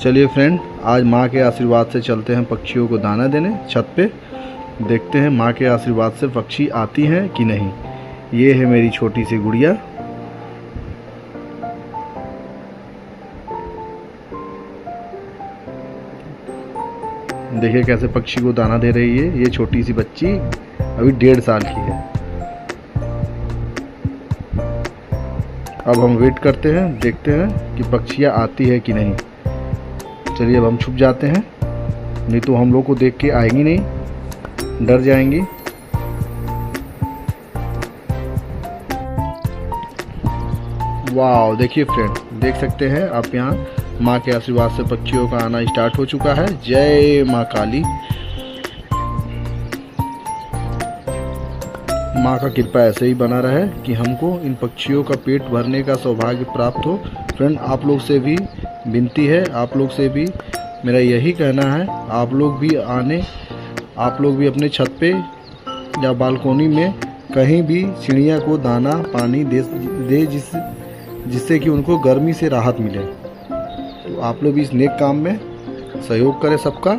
चलिए फ्रेंड, आज माँ के आशीर्वाद से चलते हैं पक्षियों को दाना देने छत पे। देखते हैं माँ के आशीर्वाद से पक्षी आती हैं कि नहीं। ये है मेरी छोटी सी गुड़िया। देखिए कैसे पक्षी को दाना दे रही है। ये छोटी सी बच्ची अभी 1.5 साल की है। अब हम वेट करते हैं, देखते हैं कि पक्षियाँ आती है कि नहीं। चलिए अब हम छुप जाते हैं, नहीं तो हम लोग को देख के आएंगी नहीं, डर जाएंगी। वाह, देखिए फ्रेंड, देख सकते हैं आप यहाँ माँ के आशीर्वाद से पक्षियों का आना स्टार्ट हो चुका है। जय माँ काली। माँ का कृपा ऐसे ही बना रहे कि हमको इन पक्षियों का पेट भरने का सौभाग्य प्राप्त हो। फ्रेंड, आप लोग से भी विनती है, आप लोग से भी मेरा यही कहना है, आप लोग भी अपने छत पे या बालकोनी में कहीं भी चिड़िया को दाना पानी दे जिससे कि उनको गर्मी से राहत मिले। तो आप लोग भी इस नेक काम में सहयोग करें सबका।